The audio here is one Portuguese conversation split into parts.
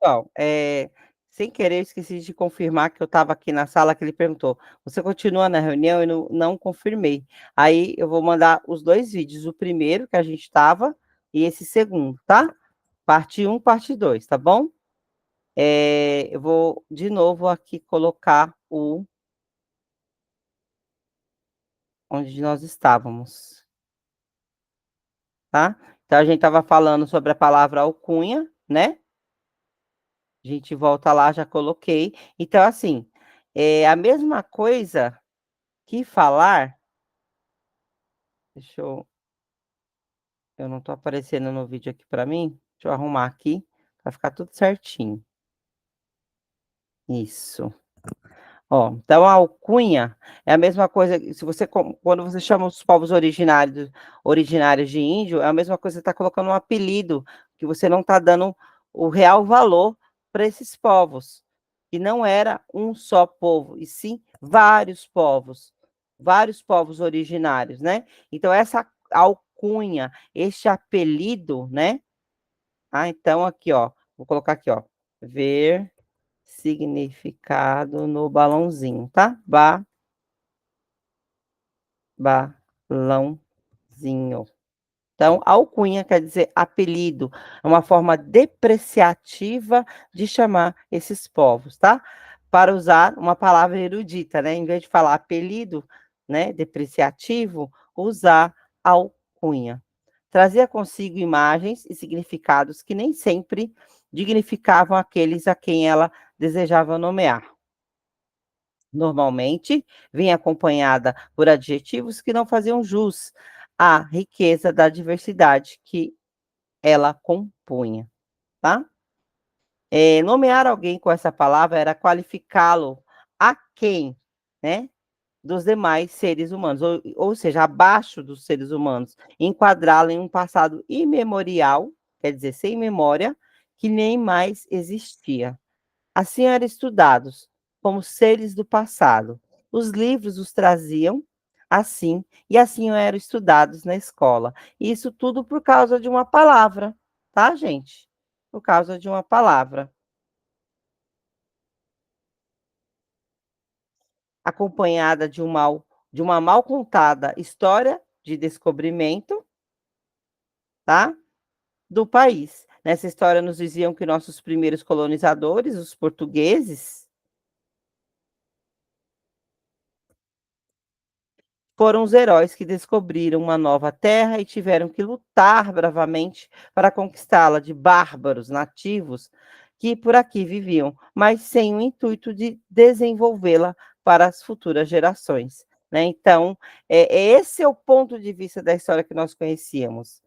pessoal, sem querer, eu esqueci de confirmar que eu estava aqui na sala que ele perguntou: "Você continua na reunião?" Eu não confirmei. Aí eu vou mandar os 2 vídeos, o primeiro que a gente estava e esse segundo, tá? Parte um, parte 2, tá bom? Eu vou de novo aqui colocar o onde nós estávamos, tá? Então a gente estava falando sobre a palavra alcunha, né? A gente volta lá, já coloquei. Então, assim, é a mesma coisa que falar. Deixa eu não tô aparecendo no vídeo aqui para mim. Deixa eu arrumar aqui para ficar tudo certinho. Isso. Ó, então a alcunha é a mesma coisa, se você quando você chama os povos originários de índio, é a mesma coisa que você está colocando um apelido, que você não está dando o real valor para esses povos, que não era um só povo, e sim vários povos originários, né. Então essa alcunha, este apelido, né, então aqui, ó, vou colocar aqui, ó, ver significado no balãozinho, tá? Balãozinho. Então, alcunha quer dizer apelido, é uma forma depreciativa de chamar esses povos, tá? Para usar uma palavra erudita, né? Em vez de falar apelido, né, depreciativo, usar alcunha. Trazia consigo imagens e significados que nem sempre dignificavam aqueles a quem ela desejava nomear. Normalmente, vinha acompanhada por adjetivos que não faziam jus à riqueza da diversidade que ela compunha, tá? Nomear alguém com essa palavra era qualificá-lo aquém, né, dos demais seres humanos, ou seja, abaixo dos seres humanos, enquadrá-lo em um passado imemorial, quer dizer, sem memória, que nem mais existia. Assim eram estudados, como seres do passado. Os livros os traziam assim, e assim eram estudados na escola. Isso tudo por causa de uma palavra, tá, gente? Por causa de uma palavra. Acompanhada de uma mal contada história de descobrimento, tá? Do país. Nessa história nos diziam que nossos primeiros colonizadores, os portugueses, foram os heróis que descobriram uma nova terra e tiveram que lutar bravamente para conquistá-la de bárbaros nativos que por aqui viviam, mas sem o intuito de desenvolvê-la para as futuras gerações, né. Então, esse é o ponto de vista da história que nós conhecíamos.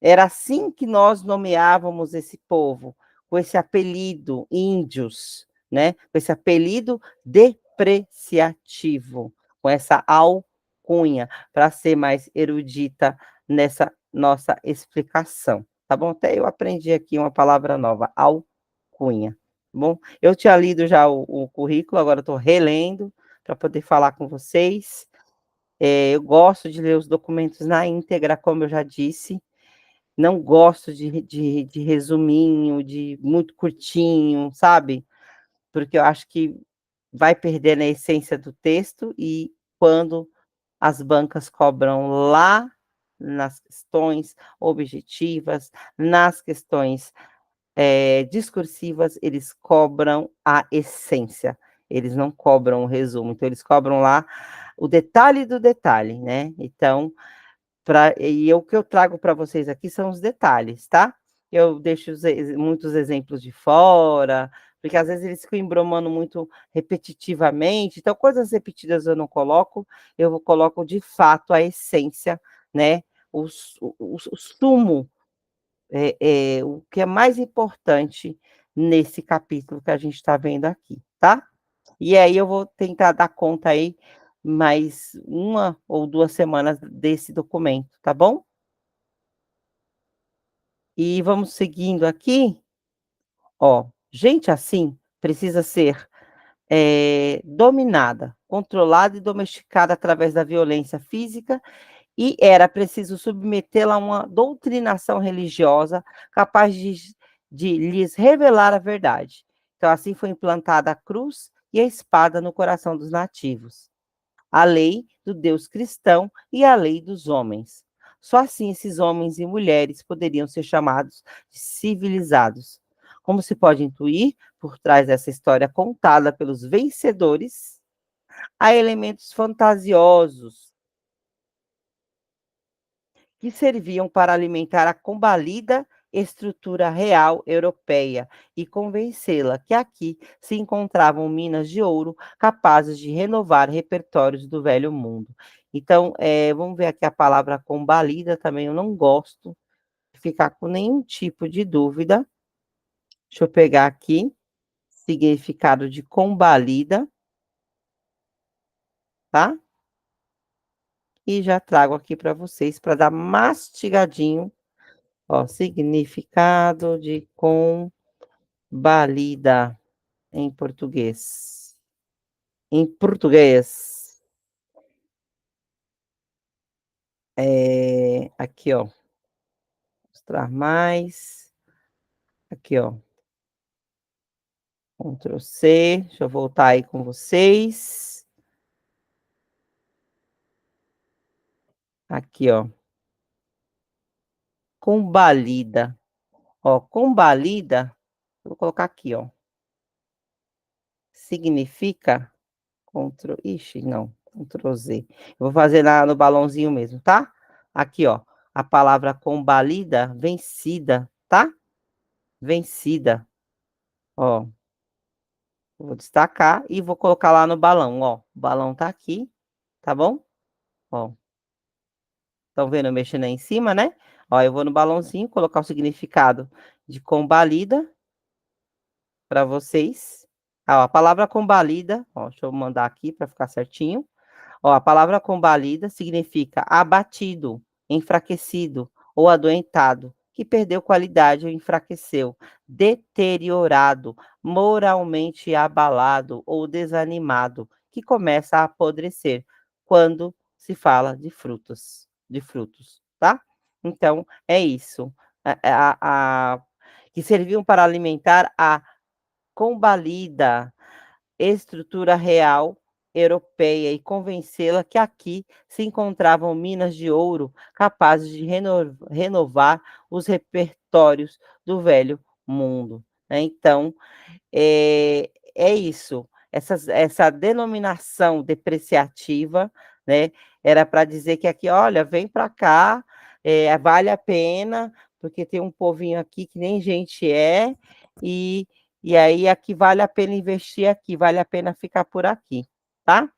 Era assim que nós nomeávamos esse povo, com esse apelido índios, né, com esse apelido depreciativo, com essa alcunha, para ser mais erudita nessa nossa explicação, tá bom? Até eu aprendi aqui uma palavra nova, alcunha, tá bom? Eu tinha lido já o currículo, agora estou relendo para poder falar com vocês. Eu gosto de ler os documentos na íntegra, como eu já disse, não gosto de resuminho, de muito curtinho, sabe, porque eu acho que vai perdendo a essência do texto e quando as bancas cobram lá nas questões objetivas, nas questões, discursivas, eles cobram a essência, eles não cobram o resumo, então eles cobram lá o detalhe do detalhe, né, então o que eu trago para vocês aqui são os detalhes, tá? Eu deixo muitos exemplos de fora, porque às vezes eles ficam embromando muito repetitivamente, então coisas repetidas eu não coloco, coloco de fato a essência, né, o sumo, o que é mais importante nesse capítulo que a gente está vendo aqui, tá? E aí eu vou tentar dar conta aí mais uma ou 2 semanas desse documento, tá bom? E vamos seguindo aqui, ó, gente assim precisa ser, dominada, controlada e domesticada através da violência física e era preciso submetê-la a uma doutrinação religiosa capaz de lhes revelar a verdade. Então, assim foi implantada a cruz e a espada no coração dos nativos, a lei do Deus cristão e a lei dos homens. Só assim esses homens e mulheres poderiam ser chamados de civilizados. Como se pode intuir, por trás dessa história contada pelos vencedores, há elementos fantasiosos que serviam para alimentar a combalida estrutura real europeia e convencê-la que aqui se encontravam minas de ouro capazes de renovar repertórios do velho mundo. Então, vamos ver aqui a palavra combalida também, eu não gosto de ficar com nenhum tipo de dúvida. Deixa eu pegar aqui, significado de combalida, tá? E já trago aqui para vocês para dar mastigadinho. Ó, significado de combalida em português. Em português. Aqui, ó. Mostrar mais. Aqui, ó. Ctrl C. Deixa eu voltar aí com vocês. Aqui, ó. Combalida. Ó, combalida, vou colocar aqui, ó. Significa Ctrl ixi, não, Ctrl Z. Eu vou fazer no balãozinho mesmo, tá? Aqui, ó, a palavra combalida, vencida, tá? Vencida, ó. Vou destacar e vou colocar lá no balão, ó. O balão tá aqui, tá bom? Ó, estão vendo eu mexendo aí em cima, né? Ó, eu vou no balãozinho colocar o significado de combalida para vocês. Ó, a palavra combalida, ó, deixa eu mandar aqui para ficar certinho. Ó, a palavra combalida significa abatido, enfraquecido ou adoentado, que perdeu qualidade ou enfraqueceu, deteriorado, moralmente abalado ou desanimado, que começa a apodrecer quando se fala de frutos, tá? Então, é isso. Que serviam para alimentar a combalida estrutura real europeia e convencê-la que aqui se encontravam minas de ouro capazes de renovar os repertórios do velho mundo, né? Então, é isso. Essa denominação depreciativa, né, era para dizer que aqui, olha, vem para cá, vale a pena, porque tem um povinho aqui que nem gente é, e, e aí aqui vale a pena investir aqui, vale a pena ficar por aqui, tá?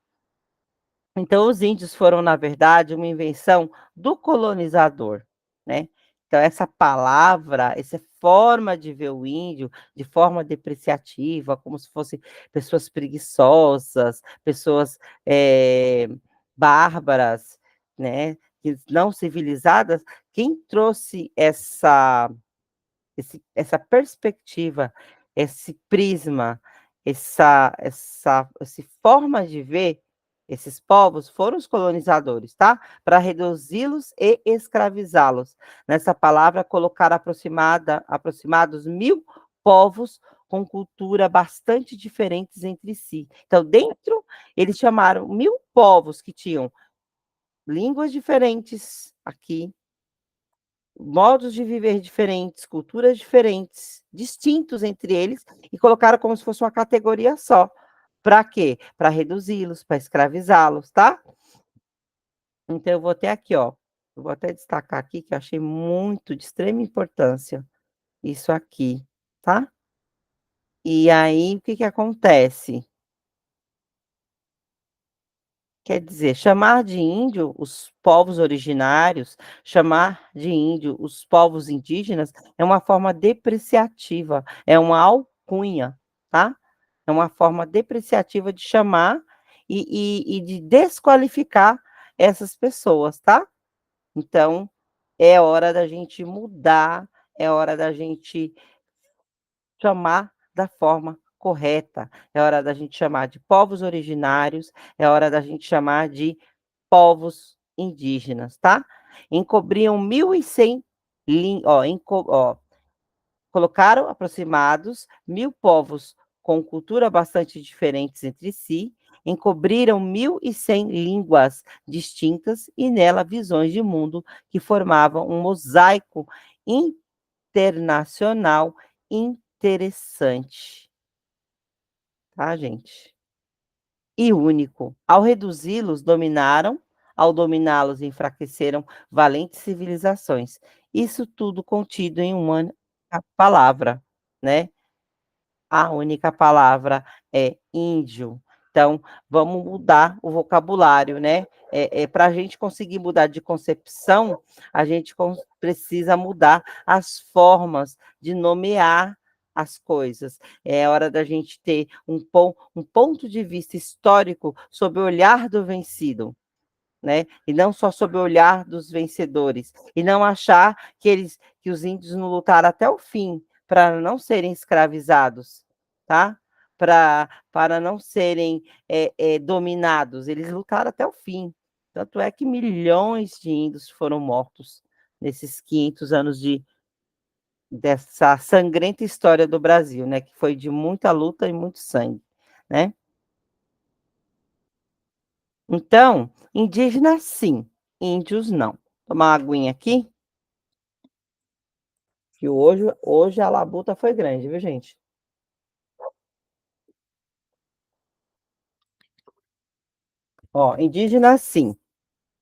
Então, os índios foram, na verdade, uma invenção do colonizador, né? Então, essa palavra, essa forma de ver o índio, de forma depreciativa, como se fossem pessoas preguiçosas, pessoas bárbaras, né? Não civilizadas, quem trouxe essa perspectiva, esse prisma, essa forma de ver esses povos foram os colonizadores, tá? Para reduzi-los e escravizá-los. Nessa palavra, colocar aproximados 1000 povos com cultura bastante diferentes entre si. Então, dentro, eles chamaram 1000 povos que tinham línguas diferentes aqui, modos de viver diferentes, culturas diferentes, distintos entre eles, e colocaram como se fosse uma categoria só. Para quê? Para reduzi-los, para escravizá-los, tá? Então, eu vou até aqui, ó. Eu vou até destacar aqui que eu achei muito de extrema importância isso aqui, tá? E aí, o que que acontece? Quer dizer, chamar de índio os povos originários, chamar de índio os povos indígenas é uma forma depreciativa, é uma alcunha, tá? É uma forma depreciativa de chamar e de desqualificar essas pessoas, tá? Então, é hora da gente mudar, é hora da gente chamar da forma correta, é hora da gente chamar de povos originários, é hora da gente chamar de povos indígenas, tá? Encobriam 1.100 ó, colocaram aproximados 1000 povos com cultura bastante diferentes entre si, encobriram 1.100 línguas distintas e nela visões de mundo que formavam um mosaico internacional interessante, tá, gente? E único. Ao reduzi-los, dominaram, ao dominá-los, enfraqueceram valentes civilizações. Isso tudo contido em uma única palavra, né? A única palavra é índio. Então, vamos mudar o vocabulário, né? Para a gente conseguir mudar de concepção, a gente precisa mudar as formas de nomear as coisas. É hora da gente ter um ponto de vista histórico sobre o olhar do vencido, né? E não só sob o olhar dos vencedores, e não achar que os índios não lutaram até o fim para não serem escravizados, tá? Para não serem dominados, eles lutaram até o fim. Tanto é que milhões de índios foram mortos nesses 500 anos dessa sangrenta história do Brasil, né? Que foi de muita luta e muito sangue, né? Então, indígenas sim, índios não. Tomar uma aguinha aqui, que hoje a labuta foi grande, viu, gente? Ó, indígenas sim,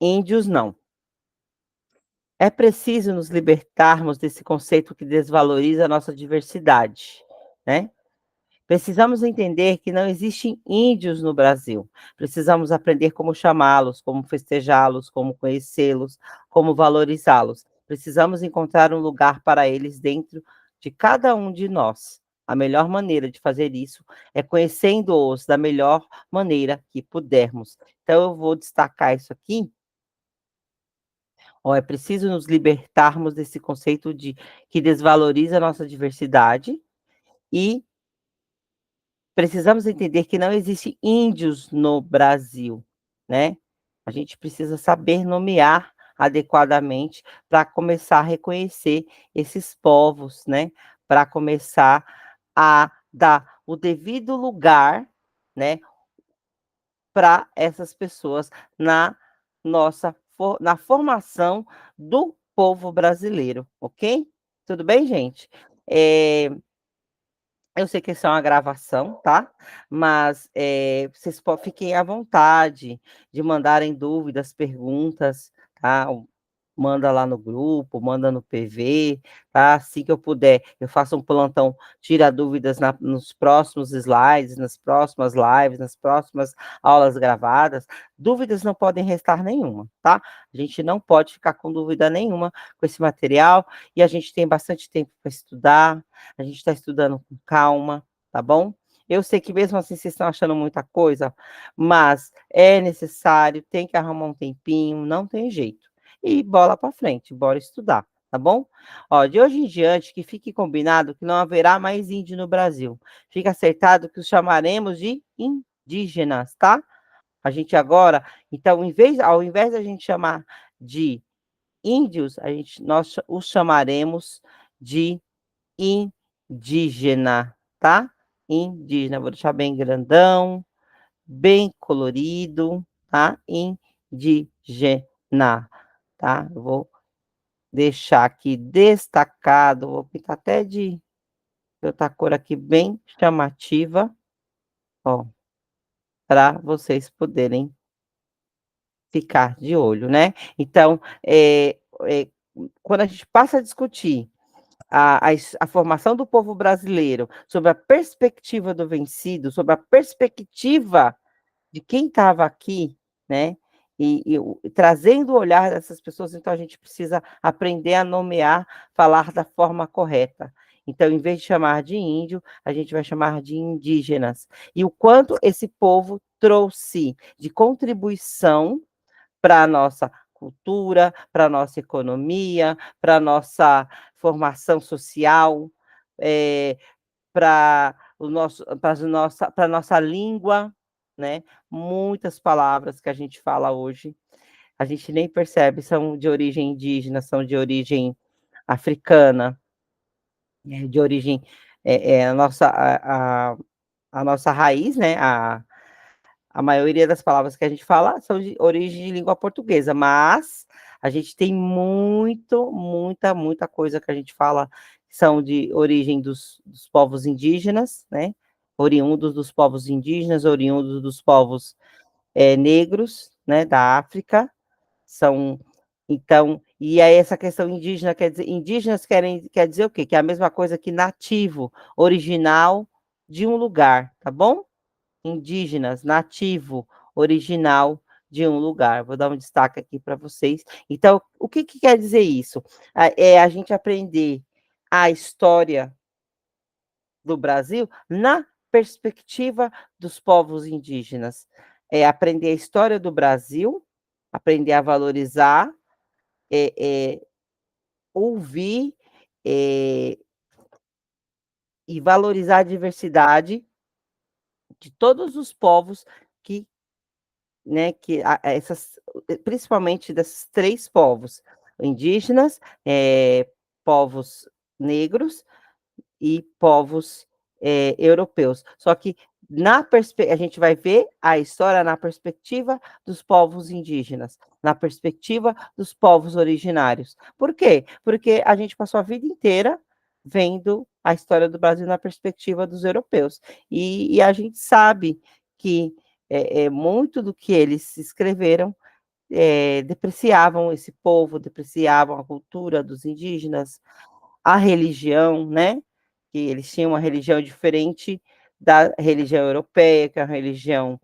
índios não. É preciso nos libertarmos desse conceito que desvaloriza a nossa diversidade, né? Precisamos entender que não existem índios no Brasil. Precisamos aprender como chamá-los, como festejá-los, como conhecê-los, como valorizá-los. Precisamos encontrar um lugar para eles dentro de cada um de nós. A melhor maneira de fazer isso é conhecendo-os da melhor maneira que pudermos. Então, eu vou destacar isso aqui. Ó, é preciso nos libertarmos desse conceito de que desvaloriza a nossa diversidade e precisamos entender que não existe índios no Brasil, né? A gente precisa saber nomear adequadamente para começar a reconhecer esses povos, né? Para começar a dar o devido lugar, né, para essas pessoas na na formação do povo brasileiro, ok? Tudo bem, gente? Eh, eu sei que isso é uma gravação, tá? Mas, vocês fiquem à vontade de mandarem dúvidas, perguntas, tá? Manda lá no grupo, manda no PV, tá? Assim que eu puder, eu faço um plantão tira dúvidas nos próximos slides, nas próximas lives, nas próximas aulas gravadas. Dúvidas não podem restar nenhuma, tá? A gente não pode ficar com dúvida nenhuma com esse material e a gente tem bastante tempo para estudar, a gente está estudando com calma, tá bom? Eu sei que mesmo assim vocês estão achando muita coisa, mas é necessário, tem que arrumar um tempinho, não tem jeito. E bola para frente, bora estudar, tá bom? Ó, de hoje em diante, que fique combinado que não haverá mais índio no Brasil. Fica acertado que os chamaremos de indígenas, tá? A gente agora, então, ao invés da gente chamar de índios, nós os chamaremos de indígena, tá? Indígena, vou deixar bem grandão, bem colorido, tá? Indígena, tá? Eu vou deixar aqui destacado, vou pintar até de outra cor aqui bem chamativa, ó, para vocês poderem ficar de olho, né? Então, quando a gente passa a discutir a formação do povo brasileiro, sob a perspectiva do vencido, sob a perspectiva de quem estava aqui, né? Trazendo o olhar dessas pessoas, então a gente precisa aprender a nomear, falar da forma correta. Então, em vez de chamar de índio, a gente vai chamar de indígenas. E o quanto esse povo trouxe de contribuição para a nossa cultura, para a nossa economia, para a nossa formação social, para o nosso para a nossa língua, né, muitas palavras que a gente fala hoje, a gente nem percebe, são de origem indígena, são de origem africana, de origem, a nossa raiz, né, a maioria das palavras que a gente fala são de origem de língua portuguesa, mas a gente tem muita coisa que a gente fala que são de origem dos povos indígenas, né? Oriundos dos povos indígenas, oriundos dos povos negros, né, da África, são então, e aí essa questão indígena quer dizer, indígenas quer dizer o quê? Que é a mesma coisa que nativo, original de um lugar, tá bom? Indígenas, nativo, original de um lugar. Vou dar um destaque aqui para vocês. Então, o que, que quer dizer isso? É a gente aprender a história do Brasil na perspectiva dos povos indígenas. É aprender a história do Brasil, aprender a valorizar, é, é, ouvir é, e valorizar a diversidade de todos os povos que né, que essas, principalmente desses três povos, indígenas, povos negros e povos europeus. Só que a gente vai ver a história na perspectiva dos povos indígenas, na perspectiva dos povos originários. Por quê? Porque a gente passou a vida inteira vendo a história do Brasil na perspectiva dos europeus. E a gente sabe que muito do que eles escreveram depreciavam esse povo, depreciavam a cultura dos indígenas, a religião, né? Que eles tinham uma religião diferente da religião europeia, que é a religião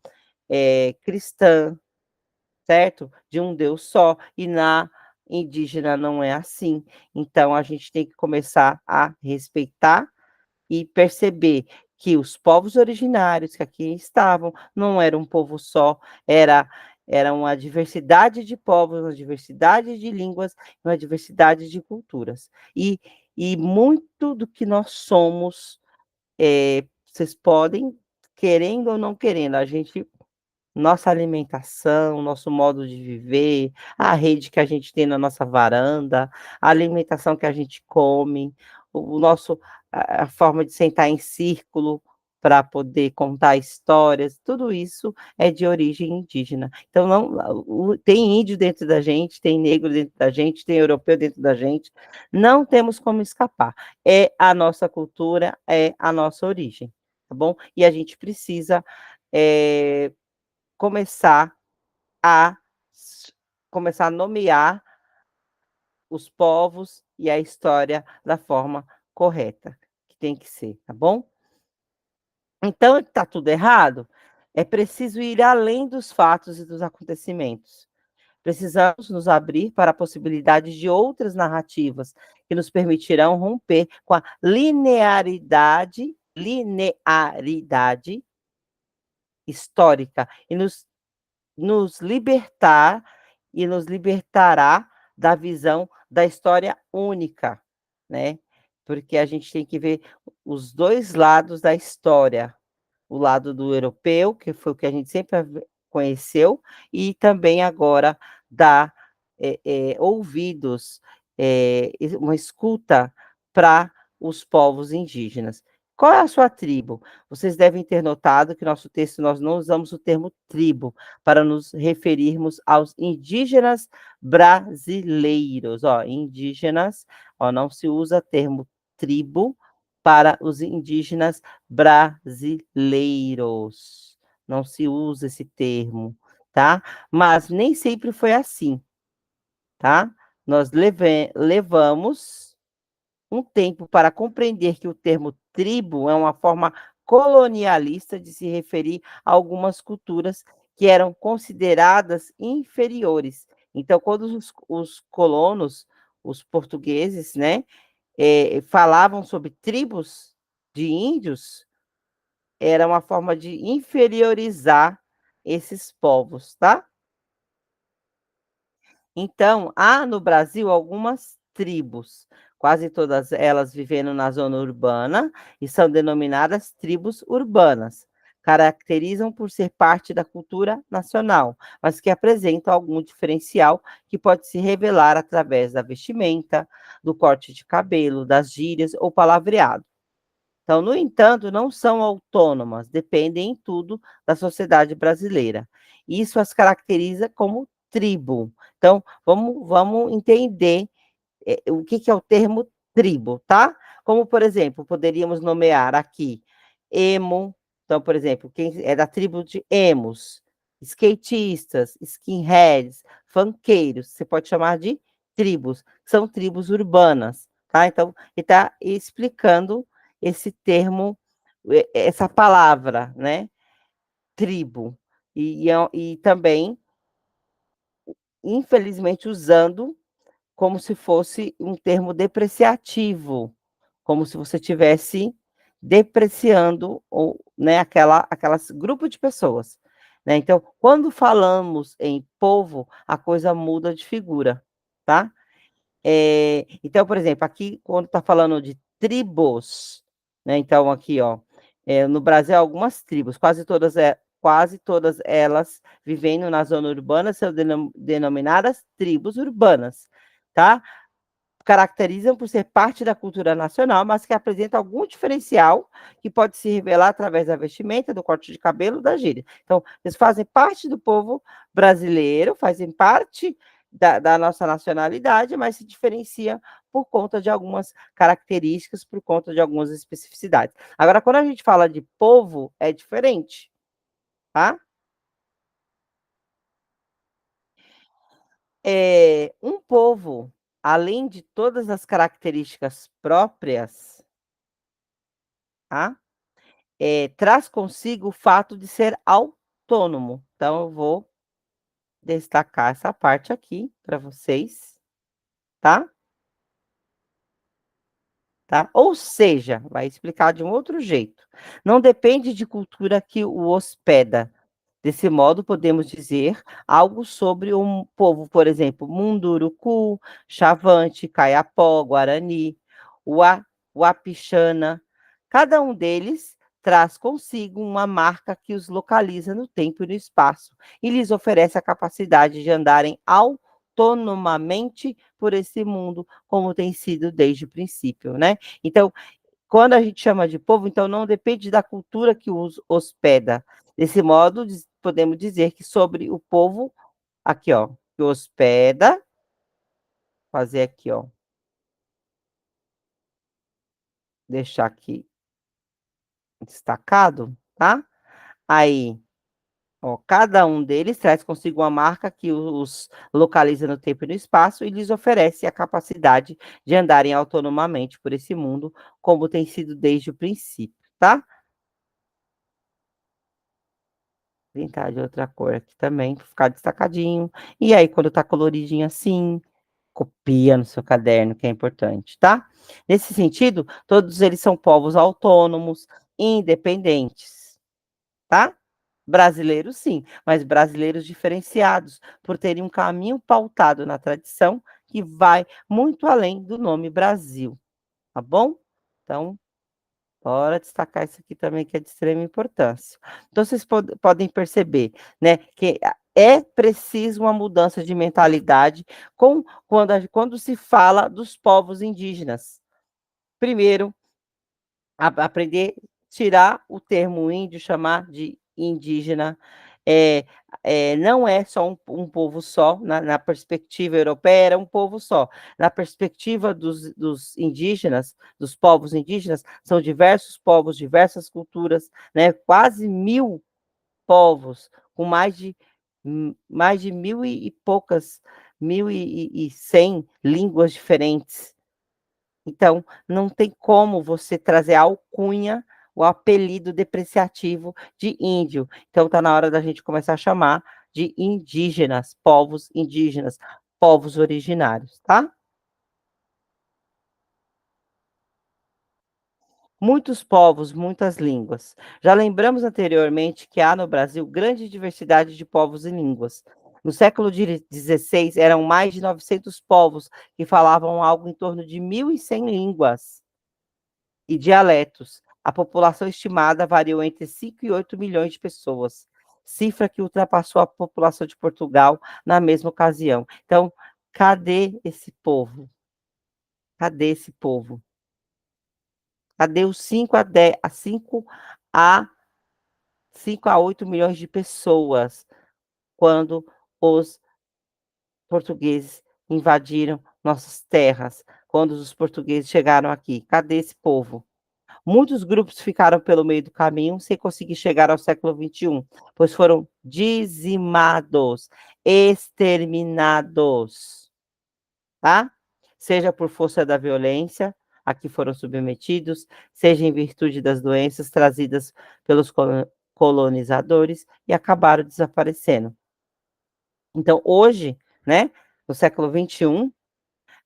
cristã, certo? De um Deus só, e na indígena não é assim. Então a gente tem que começar a respeitar e perceber que os povos originários que aqui estavam não era um povo só, era uma diversidade de povos, uma diversidade de línguas, uma diversidade de culturas. E muito do que nós somos, vocês podem, querendo ou não querendo, a gente nossa alimentação, nosso modo de viver, a rede que a gente tem na nossa varanda, a alimentação que a gente come, o nosso a forma de sentar em círculo para poder contar histórias, tudo isso é de origem indígena. Então não tem índio dentro da gente, tem negro dentro da gente, tem europeu dentro da gente, não temos como escapar. É a nossa cultura, é a nossa origem, tá bom? E a gente precisa, eh começar a começar a nomear os povos e a história da forma correta, que tem que ser, tá bom? Então, está tudo errado? É preciso ir além dos fatos e dos acontecimentos. Precisamos nos abrir para a possibilidade de outras narrativas que nos permitirão romper com a linearidade histórica e nos libertar e nos libertará da visão da história única, né? Porque a gente tem que ver os dois lados da história, o lado do europeu, que foi o que a gente sempre conheceu, e também agora dar ouvidos, uma escuta para os povos indígenas. Qual é a sua tribo? Vocês devem ter notado que nosso texto nós não usamos o termo tribo para nos referirmos aos indígenas brasileiros. Ó, indígenas, ó, não se usa termo tribo para os indígenas brasileiros. Não se usa esse termo, tá? Mas nem sempre foi assim, tá? Nós levamos um tempo para compreender que o termo tribo é uma forma colonialista de se referir a algumas culturas que eram consideradas inferiores. Então, quando os colonos, os portugueses, né, falavam sobre tribos de índios, era uma forma de inferiorizar esses povos, tá? Então, há no Brasil algumas tribos, quase todas elas vivendo na zona urbana, e são denominadas tribos urbanas. caracterizam por ser parte da cultura nacional, mas que apresentam algum diferencial que pode se revelar através da vestimenta, do corte de cabelo, das gírias ou palavreado. Então, no entanto, não são autônomas, dependem em tudo da sociedade brasileira. Isso as caracteriza como tribo. Então, vamos entender o que que é o termo tribo, tá? Como, por exemplo, poderíamos nomear aqui emo, então, por exemplo, quem é da tribo de emos, skatistas, skinheads, funkeiros, você pode chamar de tribos, são tribos urbanas, tá? Então, ele está explicando esse termo, essa palavra, né? Tribo. E também, infelizmente, usando como se fosse um termo depreciativo, como se você tivesse depreciando ou, né, aquelas grupo de pessoas, né. Então, quando falamos em povo, a coisa muda de figura, tá. Então, por exemplo, aqui quando está falando de tribos, né, então aqui, ó, no Brasil algumas tribos, quase todas elas vivendo na zona urbana são denominadas tribos urbanas, tá? Caracterizam por ser parte da cultura nacional, mas que apresentam algum diferencial que pode se revelar através da vestimenta, do corte de cabelo, da gíria. Então, eles fazem parte do povo brasileiro, fazem parte da nossa nacionalidade, mas se diferenciam por conta de algumas características, por conta de algumas especificidades. Agora, quando a gente fala de povo, é diferente, tá? Um povo, além de todas as características próprias, tá? Traz consigo o fato de ser autônomo. Então eu vou destacar essa parte aqui para vocês, tá? Tá? Ou seja, vai explicar de um outro jeito. Não depende de cultura que o hospeda. Desse modo, podemos dizer algo sobre um povo, por exemplo, Munduruku, Xavante, Kayapó, Guarani, Uapixana. Cada um deles traz consigo uma marca que os localiza no tempo e no espaço e lhes oferece a capacidade de andarem autonomamente por esse mundo, como tem sido desde o princípio, né? Então, quando a gente chama de povo, então não depende da cultura que os hospeda. Desse modo, podemos dizer que sobre o povo, aqui, ó, que hospeda, fazer aqui, ó, deixar aqui destacado, tá? Aí, ó, cada um deles traz consigo uma marca que os localiza no tempo e no espaço e lhes oferece a capacidade de andarem autonomamente por esse mundo, como tem sido desde o princípio, tá? Pintar de outra cor aqui também, para ficar destacadinho. E aí, quando tá coloridinho assim, copia no seu caderno, que é importante, tá? Nesse sentido, todos eles são povos autônomos, independentes, tá? Brasileiros, sim, mas brasileiros diferenciados, por terem um caminho pautado na tradição que vai muito além do nome Brasil, tá bom? Então, bora destacar isso aqui também, que é de extrema importância. Então, vocês podem perceber, né, que é preciso uma mudança de mentalidade quando se fala dos povos indígenas. Primeiro, aprender, tirar o termo índio, chamar de indígena. É, não é só um povo só, na perspectiva europeia, era um povo só. Na perspectiva dos indígenas, dos povos indígenas, são diversos povos, diversas culturas, né? Quase 1000 povos, com mais de mil e poucas, 1100 línguas diferentes. Então, não tem como você trazer a alcunha, o apelido depreciativo de índio. Então, está na hora da gente começar a chamar de indígenas, povos originários, tá? Muitos povos, muitas línguas. Já lembramos anteriormente que há no Brasil grande diversidade de povos e línguas. No século XVI, eram mais de 900 povos que falavam algo em torno de 1.100 línguas e dialetos. a população estimada variou entre 5 e 8 milhões de pessoas, cifra que ultrapassou a população de Portugal na mesma ocasião. Então, cadê esse povo? Cadê esse povo? Cadê os 5 a 8 milhões de pessoas quando os portugueses invadiram nossas terras, quando os portugueses chegaram aqui? Cadê esse povo? Muitos grupos ficaram pelo meio do caminho sem conseguir chegar ao século XXI, pois foram dizimados, exterminados, tá? Seja por força da violência a que foram submetidos, seja em virtude das doenças trazidas pelos colonizadores e acabaram desaparecendo. Então, hoje, né, no século XXI,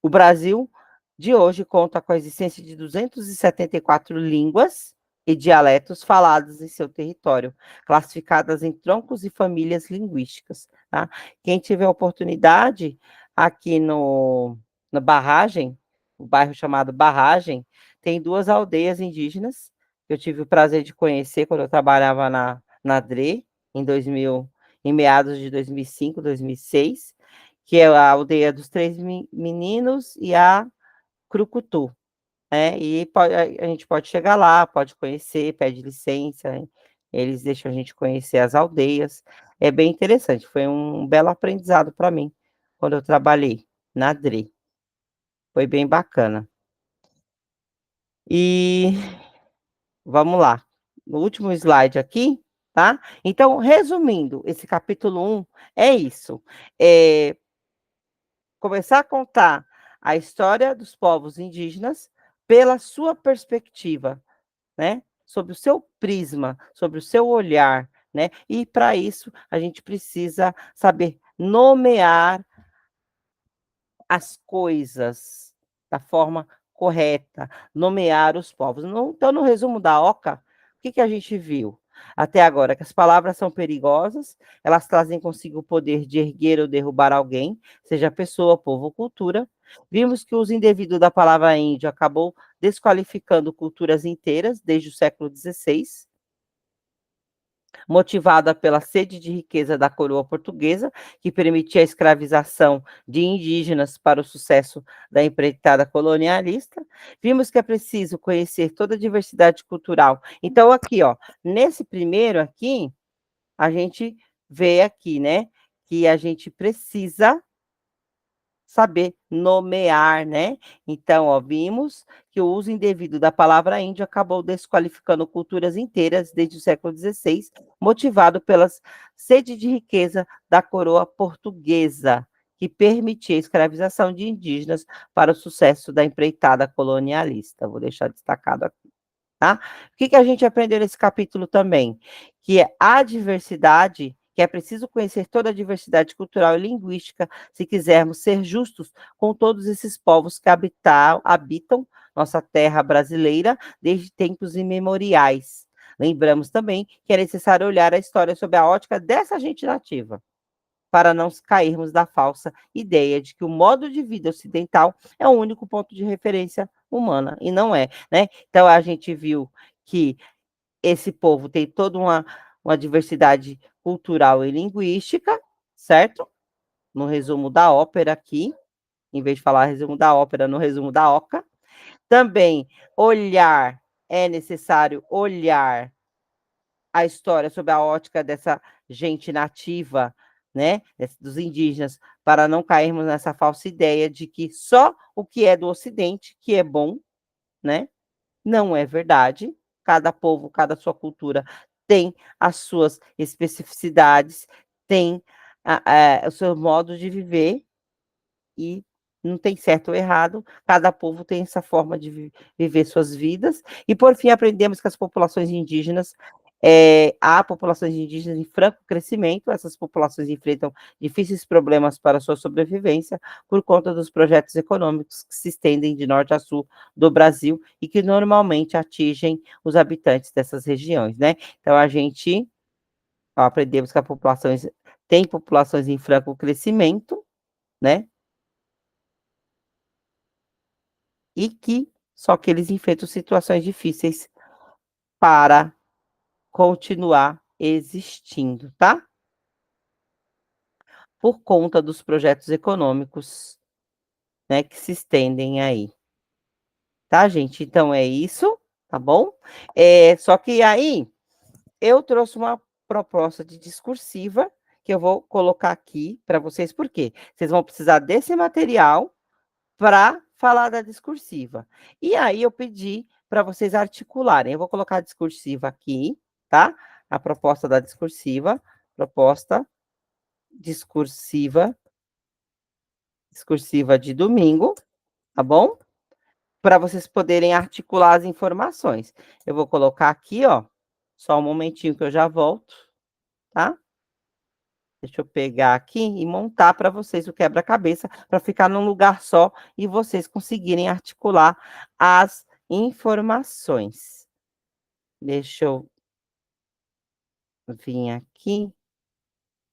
o Brasil de hoje conta com a existência de 274 línguas e dialetos falados em seu território, classificadas em troncos e famílias linguísticas, tá? Quem tiver oportunidade aqui no Barragem, o bairro chamado Barragem, tem 2 aldeias indígenas, que eu tive o prazer de conhecer quando eu trabalhava na DRE, em meados de 2005, 2006, que é a aldeia dos 3 meninos e a Crucutu, né, e a gente pode chegar lá, pode conhecer, pede licença, né, eles deixam a gente conhecer as aldeias, é bem interessante, foi um belo aprendizado para mim, quando eu trabalhei na DRE, foi bem bacana. E vamos lá, no último slide aqui, tá? Então, resumindo, esse capítulo 1 é isso, começar a contar a história dos povos indígenas pela sua perspectiva, né, sobre o seu prisma, sobre o seu olhar, né, e para isso a gente precisa saber nomear as coisas da forma correta, nomear os povos. Então, no resumo da OCA, o que que a gente viu até agora? Que as palavras são perigosas, elas trazem consigo o poder de erguer ou derrubar alguém, seja pessoa, povo ou cultura. Vimos que o uso indevido da palavra índio acabou desqualificando culturas inteiras desde o século XVI, motivada pela sede de riqueza da coroa portuguesa, que permitia a escravização de indígenas para o sucesso da empreitada colonialista. Vimos que é preciso conhecer toda a diversidade cultural. Então, aqui, ó, nesse primeiro aqui, a gente vê aqui, né, que a gente precisa saber nomear, né. Então, ó, vimos que o uso indevido da palavra índio acabou desqualificando culturas inteiras desde o século XVI, motivado pelas sede de riqueza da coroa portuguesa, que permitia a escravização de indígenas para o sucesso da empreitada colonialista. Vou deixar destacado aqui. Tá? O que que a gente aprendeu nesse capítulo também? Que é a diversidade, que é preciso conhecer toda a diversidade cultural e linguística, se quisermos ser justos com todos esses povos que habitam nossa terra brasileira desde tempos imemoriais. Lembramos também que é necessário olhar a história sob a ótica dessa gente nativa, para não cairmos da falsa ideia de que o modo de vida ocidental é o único ponto de referência humana, e não é, né? Então, a gente viu que esse povo tem toda uma diversidade cultural e linguística, certo? No resumo da ópera aqui, em vez de falar resumo da ópera, no resumo da OCA. Também olhar, é necessário olhar a história sob a ótica dessa gente nativa, né, dos indígenas, para não cairmos nessa falsa ideia de que só o que é do Ocidente que é bom, né? Não é verdade. Cada povo, cada sua cultura tem as suas especificidades, tem o seu modo de viver e não tem certo ou errado, cada povo tem essa forma de viver suas vidas. E, por fim, aprendemos que as populações indígenas, há populações indígenas em franco crescimento, essas populações enfrentam difíceis problemas para a sua sobrevivência por conta dos projetos econômicos que se estendem de norte a sul do Brasil e que normalmente atingem os habitantes dessas regiões, né? Então, a gente aprendemos que a populações tem populações em franco crescimento, né? E que só que eles enfrentam situações difíceis para continuar existindo, tá? Por conta dos projetos econômicos, né, que se estendem aí, tá, gente? Então é isso, tá bom? Só que aí eu trouxe uma proposta de discursiva que eu vou colocar aqui para vocês, por quê? Vocês vão precisar desse material para falar da discursiva. E aí eu pedi para vocês articularem. Eu vou colocar a discursiva aqui, tá? A proposta da discursiva, proposta discursiva, discursiva de domingo, tá bom? Para vocês poderem articular as informações. Eu vou colocar aqui, ó, só um momentinho que eu já volto, tá? Deixa eu pegar aqui e montar para vocês o quebra-cabeça, para ficar num lugar só e vocês conseguirem articular as informações. Deixa eu vir aqui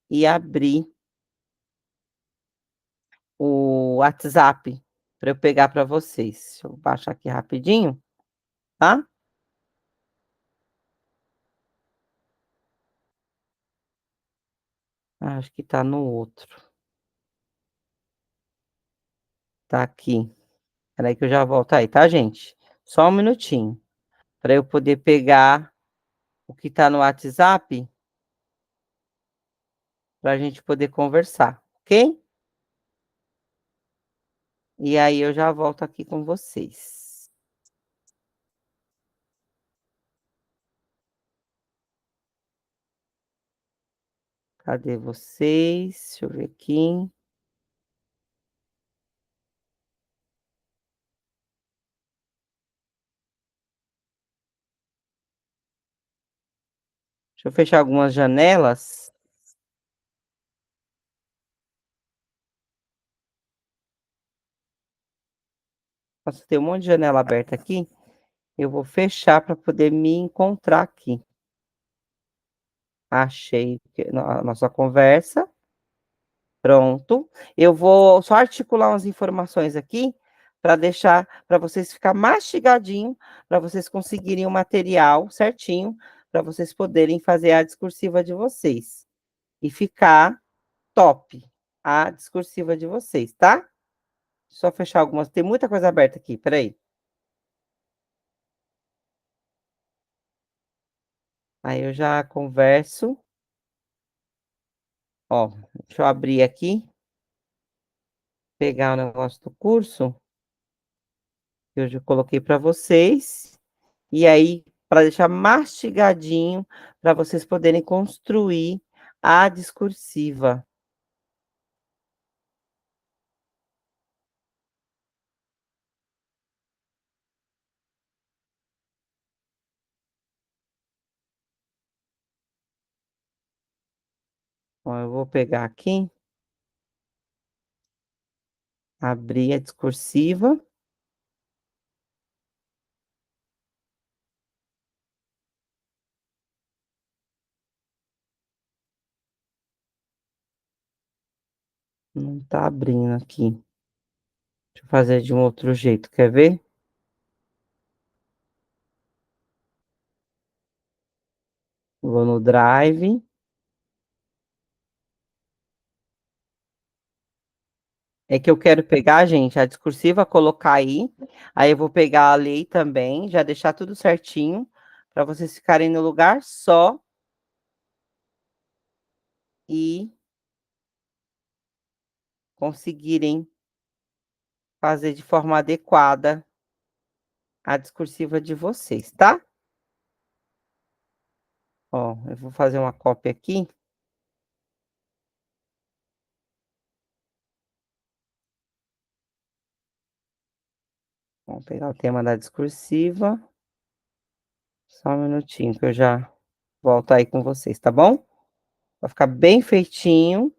e abrir o WhatsApp para eu pegar para vocês. Deixa eu baixar aqui rapidinho, tá? Acho que tá no outro. Tá aqui. Espera aí que eu já volto aí, tá, gente? Só um minutinho, para eu poder pegar o que tá no WhatsApp, para a gente poder conversar, ok? E aí eu já volto aqui com vocês. Cadê vocês? Deixa eu ver aqui. Deixa eu fechar algumas janelas. Nossa, tem um monte de janela aberta aqui. Eu vou fechar para poder me encontrar aqui. Achei a nossa conversa. Pronto. Eu vou só articular umas informações aqui para deixar para vocês ficar mastigadinho, para vocês conseguirem o material certinho, para vocês poderem fazer a discursiva de vocês e ficar top a discursiva de vocês, tá? Só fechar algumas, tem muita coisa aberta aqui, peraí. Aí eu já converso. Ó, deixa eu abrir aqui, pegar o negócio do curso, que eu já coloquei para vocês, e aí, para deixar mastigadinho, para vocês poderem construir a discursiva. Ó, eu vou pegar aqui, abrir a discursiva. Não tá abrindo aqui. Deixa eu fazer de um outro jeito, quer ver? Vou no Drive. É que eu quero pegar, gente, a discursiva, colocar aí eu vou pegar a lei também, já deixar tudo certinho, para vocês ficarem no lugar só e conseguirem fazer de forma adequada a discursiva de vocês, tá? Ó, eu vou fazer uma cópia aqui. Vamos pegar o tema da discursiva. Só um minutinho que eu já volto aí com vocês, tá bom? Vai ficar bem feitinho,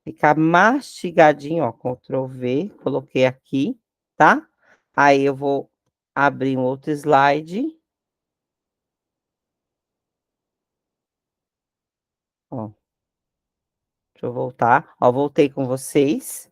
ficar mastigadinho, ó, Ctrl V, coloquei aqui, tá? Aí eu vou abrir um outro slide, ó, deixa eu voltar, ó, voltei com vocês.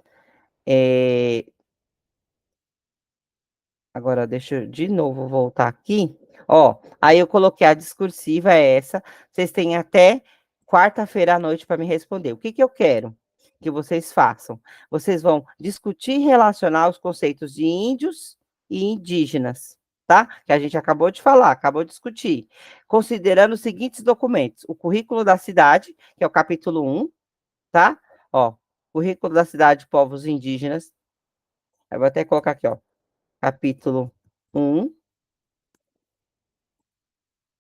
Agora deixa eu de novo voltar aqui. Ó, aí eu coloquei a discursiva é essa, vocês têm até quarta-feira à noite para me responder. O que que eu quero que vocês façam? Vocês vão discutir e relacionar os conceitos de índios e indígenas, tá? Que a gente acabou de falar, acabou de discutir. Considerando os seguintes documentos: o currículo da cidade, que é o capítulo 1, tá? Ó, currículo da cidade, povos indígenas. Eu vou até colocar aqui, ó, capítulo 1,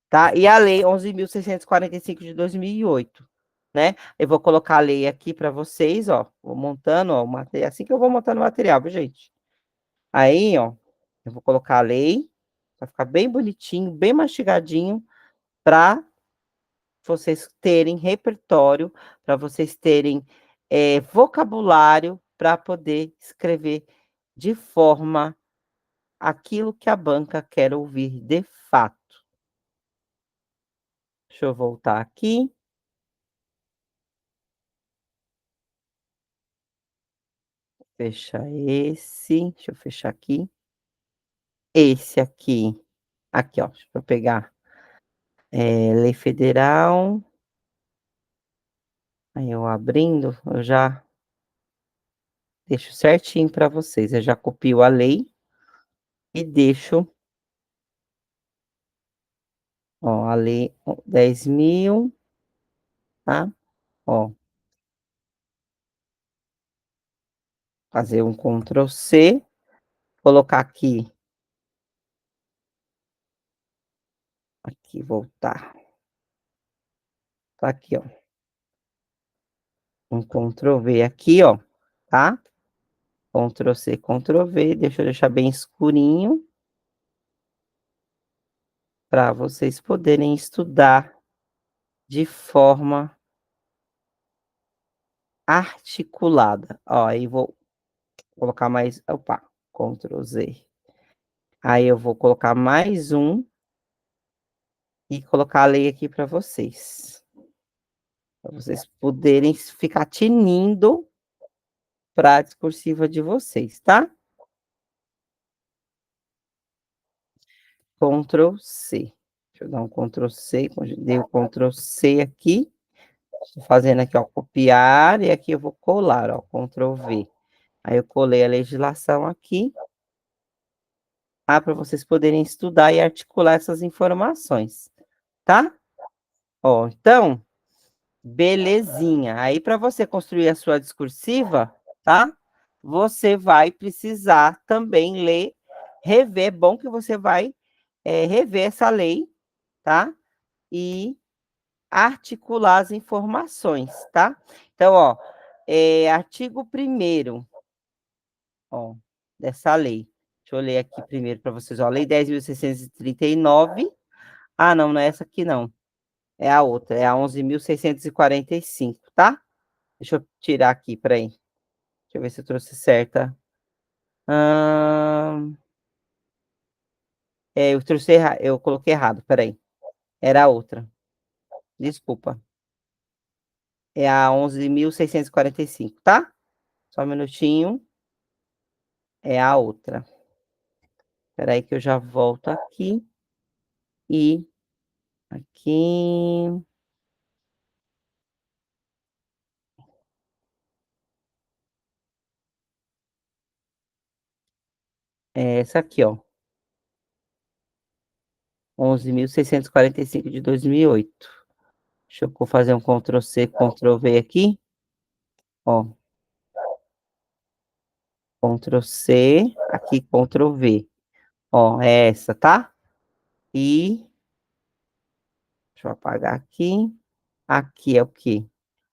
tá? E a lei 11.645 de 2008, né? Eu vou colocar a lei aqui para vocês, ó. Vou montando, ó, o material, assim que eu vou montando o material, viu, gente? Aí, ó, eu vou colocar a lei, vai ficar bem bonitinho, bem mastigadinho, para vocês terem repertório, para vocês terem vocabulário para poder escrever de forma aquilo que a banca quer ouvir de fato. Deixa eu voltar aqui. Fechar esse. Deixa eu fechar aqui. Esse aqui. Aqui, ó. Deixa eu pegar. Lei federal. Aí eu abrindo, eu já deixo certinho para vocês. Eu já copio a lei e deixo, ó, a lei 10.000, tá? Ó, fazer um Ctrl C, colocar aqui, voltar. Tá aqui, ó. Um Ctrl V aqui, ó, tá? Ctrl C, Ctrl V, deixa eu deixar bem escurinho para vocês poderem estudar de forma articulada. Ó, aí vou colocar mais, opa, Ctrl Z. Aí eu vou colocar mais um e colocar a lei aqui para vocês poderem ficar tinindo para a discursiva de vocês, tá? Ctrl C. Deixa eu dar um Ctrl C, dei o Ctrl C aqui. Tô fazendo aqui, ó, copiar, e aqui eu vou colar, ó, Ctrl V. Aí eu colei a legislação aqui, para vocês poderem estudar e articular essas informações, tá? Ó, então, belezinha. Aí, para você construir a sua discursiva, tá? Você vai precisar também ler, rever. É bom que você vai rever essa lei, tá? E articular as informações, tá? Então, ó, artigo 1º, ó, dessa lei. Deixa eu ler aqui primeiro para vocês, ó, Lei 10.639. Ah, não, não é essa aqui, não. É a outra, é a 11.645, tá? Deixa eu tirar aqui, peraí. Deixa eu ver se eu trouxe certa. Eu trouxe errado, eu coloquei errado, peraí. Era a outra. Desculpa. É a 11.645, tá? Só um minutinho. É a outra. Peraí que eu já volto aqui. E aqui. É essa aqui, ó. 11.645 de 2008. Deixa eu fazer um Ctrl C, Ctrl V aqui. Ó, Ctrl C, aqui Ctrl V. Ó, é essa, tá? E deixa eu apagar aqui. Aqui é o quê?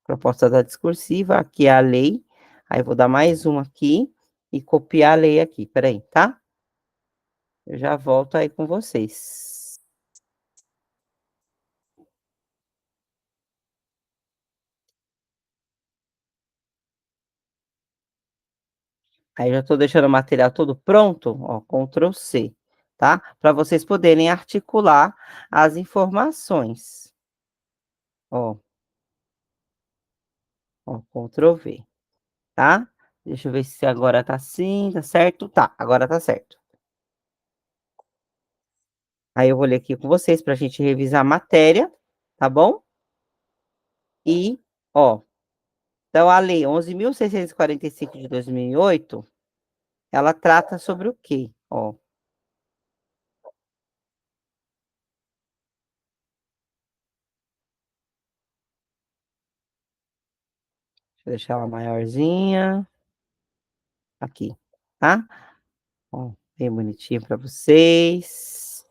Proposta da discursiva, aqui é a lei. Aí eu vou dar mais um aqui e copiar a lei aqui. Peraí, tá? Eu já volto aí com vocês. Aí já estou deixando o material todo pronto, ó, Ctrl C, tá? Para vocês poderem articular as informações. Ó, ó, Ctrl V, tá? Deixa eu ver se agora tá assim, tá certo? Tá, agora tá certo. Aí eu vou ler aqui com vocês para a gente revisar a matéria, tá bom? E, ó, então a Lei 11.645 de 2008, ela trata sobre o quê? Ó, deixa eu deixar ela maiorzinha, aqui, tá? Ó, bem bonitinho para vocês.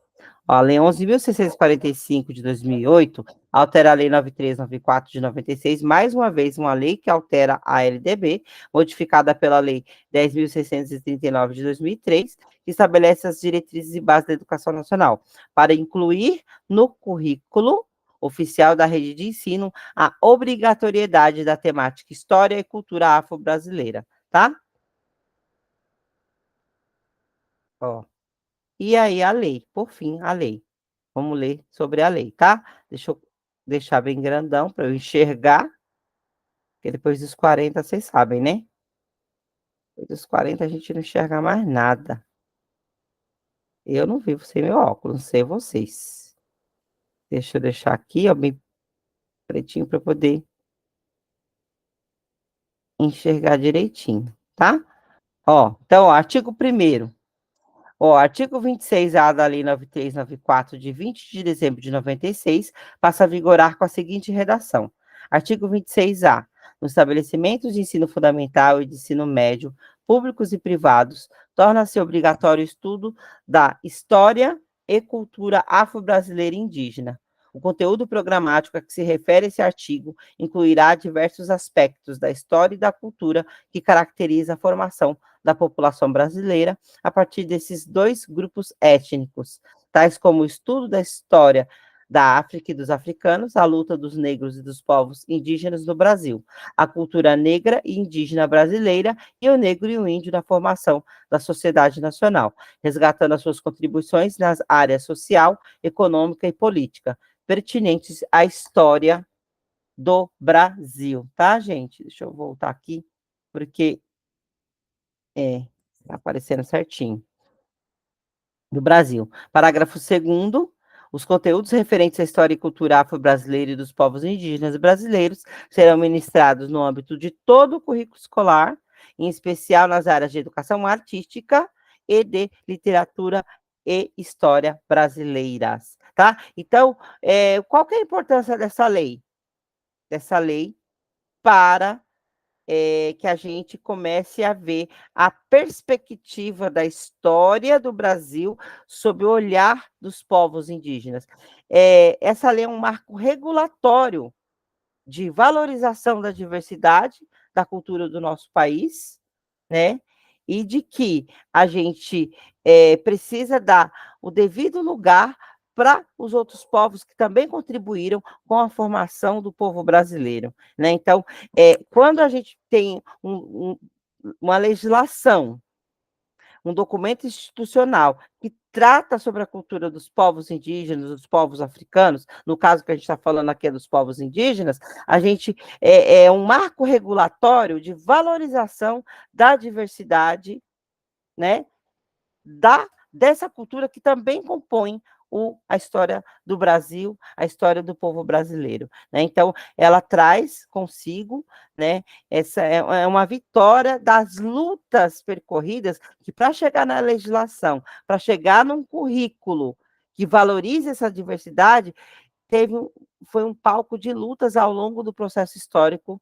Ó, a Lei 11.645 de 2008 altera a Lei 9394 de 96, mais uma vez uma lei que altera a LDB, modificada pela Lei 10.639 de 2003, que estabelece as diretrizes e bases da educação nacional, para incluir no currículo oficial da rede de ensino a obrigatoriedade da temática História e Cultura Afro-Brasileira, tá? Ó. E aí a lei, por fim, a lei. Vamos ler sobre a lei, tá? Deixa eu deixar bem grandão para eu enxergar, porque depois dos 40 vocês sabem, né? Depois dos 40 a gente não enxerga mais nada. Eu não vivo sem meu óculos, não sei vocês. Deixa eu deixar aqui, ó, bem pretinho para poder enxergar direitinho, tá? Ó, então, ó, artigo 1º. Ó, artigo 26A da Lei 9394, de 20 de dezembro de 96, passa a vigorar com a seguinte redação. Artigo 26A. Nos estabelecimentos de ensino fundamental e de ensino médio, públicos e privados, torna-se obrigatório o estudo da história e cultura afro-brasileira e indígena. O conteúdo programático a que se refere esse artigo incluirá diversos aspectos da história e da cultura que caracteriza a formação da população brasileira a partir desses dois grupos étnicos, tais como o estudo da história da África e dos africanos, a luta dos negros e dos povos indígenas no Brasil, a cultura negra e indígena brasileira e o negro e o índio na formação da sociedade nacional, resgatando as suas contribuições nas áreas social, econômica e política, pertinentes à história do Brasil, tá, gente? Deixa eu voltar aqui, porque tá aparecendo certinho do Brasil. Parágrafo 2º. Os conteúdos referentes à história e cultura afro-brasileira e dos povos indígenas brasileiros serão ministrados no âmbito de todo o currículo escolar, em especial nas áreas de educação artística e de literatura e história brasileiras, tá? Então, qual que é a importância dessa lei? Dessa lei para que a gente comece a ver a perspectiva da história do Brasil sob o olhar dos povos indígenas. Essa lei é um marco regulatório de valorização da diversidade da cultura do nosso país, né? E de que a gente precisa dar o devido lugar para os outros povos que também contribuíram com a formação do povo brasileiro, né? Então, quando a gente tem uma legislação, um documento institucional que trata sobre a cultura dos povos indígenas, dos povos africanos, no caso que a gente está falando aqui é dos povos indígenas, a gente é um marco regulatório de valorização da diversidade, né, dessa cultura que também compõe a história do Brasil, a história do povo brasileiro, né? Então, ela traz consigo, né, essa é uma vitória das lutas percorridas, que para chegar na legislação, para chegar num currículo que valorize essa diversidade, teve foi um palco de lutas ao longo do processo histórico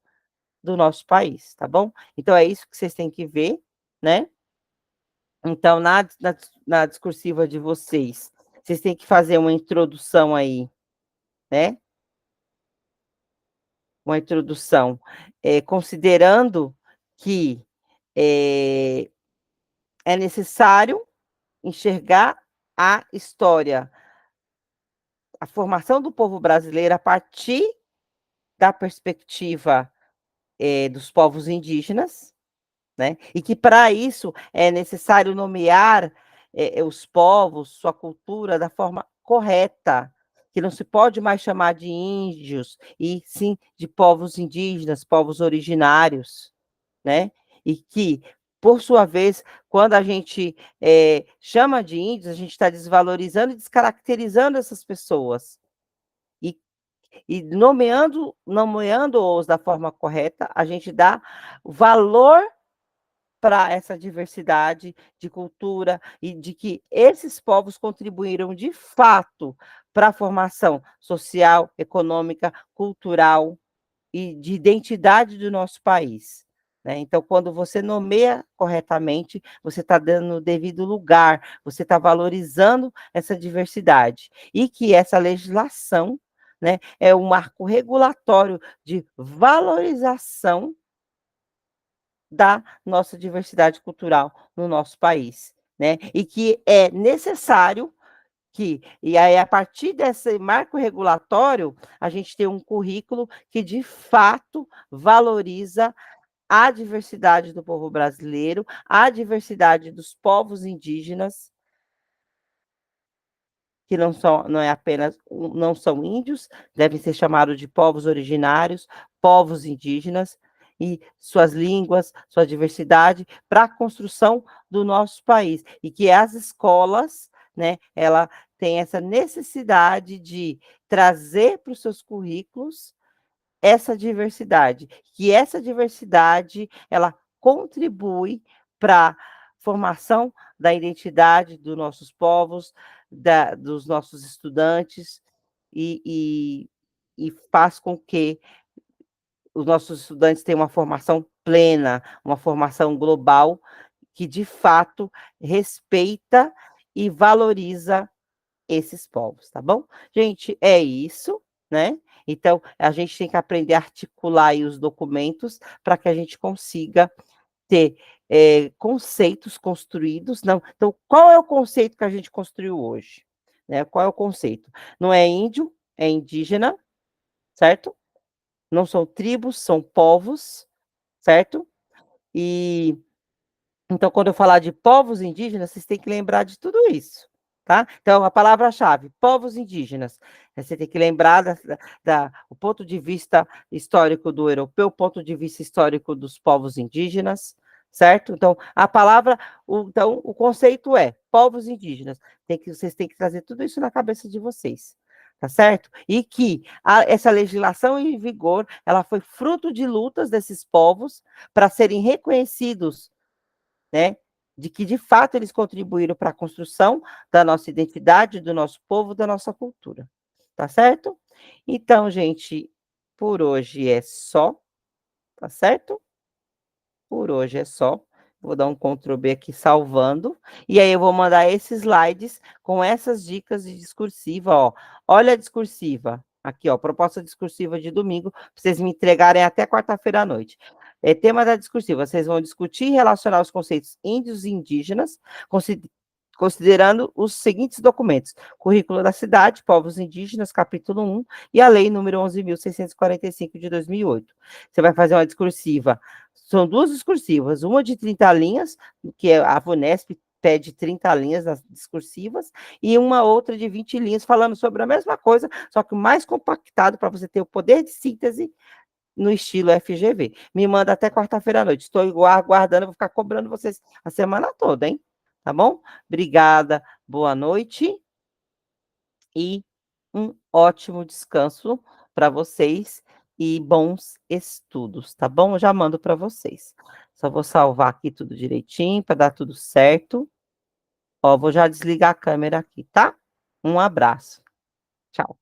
do nosso país, tá bom? Então, é isso que vocês têm que ver, né? Então, na discursiva de vocês, vocês têm que fazer uma introdução aí, né? Uma introdução, considerando que é, é necessário enxergar a história, a formação do povo brasileiro a partir da perspectiva dos povos indígenas, né? E que para isso é necessário nomear os povos, sua cultura da forma correta, que não se pode mais chamar de índios, e sim de povos indígenas, povos originários, né? E que por sua vez, quando a gente chama de índios, a gente está desvalorizando e descaracterizando essas pessoas. E, e nomeando-os da forma correta, a gente dá valor para essa diversidade de cultura e de que esses povos contribuíram de fato para a formação social, econômica, cultural e de identidade do nosso país, né. Então, quando você nomeia corretamente, você está dando o devido lugar, você está valorizando essa diversidade, e que essa legislação, né, é um marco regulatório de valorização da nossa diversidade cultural no nosso país, né, e que é necessário e aí, a partir desse marco regulatório, a gente tem um currículo que, de fato, valoriza a diversidade do povo brasileiro, a diversidade dos povos indígenas, que não é apenas não são índios, devem ser chamados de povos originários, povos indígenas, e suas línguas, sua diversidade, para a construção do nosso país. E que as escolas, né, ela tem essa necessidade de trazer para os seus currículos essa diversidade, que essa diversidade ela contribui para a formação da identidade dos nossos povos, dos nossos estudantes, e faz com que os nossos estudantes tenham uma formação plena, uma formação global, que de fato respeita e valoriza esses povos, tá bom? Gente, é isso, né? Então, a gente tem que aprender a articular aí os documentos para que a gente consiga ter conceitos construídos. Não, então, qual é o conceito que a gente construiu hoje? Né? Qual é o conceito? Não é índio, é indígena, certo? Não são tribos, são povos, certo? E então, quando eu falar de povos indígenas, vocês têm que lembrar de tudo isso, tá? Então, a palavra-chave, povos indígenas. Você tem que lembrar o ponto de vista histórico do europeu, o ponto de vista histórico dos povos indígenas, certo? Então, então, o conceito é povos indígenas. Vocês têm que trazer tudo isso na cabeça de vocês, tá certo? E que essa legislação em vigor, ela foi fruto de lutas desses povos para serem reconhecidos, né, de que de fato eles contribuíram para a construção da nossa identidade, do nosso povo, da nossa cultura. Tá certo? Então, gente, por hoje é só, tá certo? Por hoje é só. Vou dar um Ctrl B aqui salvando, e aí eu vou mandar esses slides com essas dicas de discursiva, ó. Olha a discursiva, aqui, ó, proposta discursiva de domingo, para vocês me entregarem até quarta-feira à noite. Tema da discursiva, vocês vão discutir e relacionar os conceitos índios e indígenas, considerando os seguintes documentos: Currículo da Cidade, Povos Indígenas, capítulo 1, e a Lei número 11.645 de 2008. Você vai fazer uma discursiva. São duas discursivas, uma de 30 linhas, que a VUNESP pede 30 linhas nas discursivas, e uma outra de 20 linhas falando sobre a mesma coisa, só que mais compactado para você ter o poder de síntese no estilo FGV. Me manda até quarta-feira à noite. Estou aguardando, vou ficar cobrando vocês a semana toda, hein? Tá bom? Obrigada, boa noite e um ótimo descanso para vocês e bons estudos, tá bom? Eu já mando para vocês. Só vou salvar aqui tudo direitinho para dar tudo certo. Ó, vou já desligar a câmera aqui, tá? Um abraço. Tchau.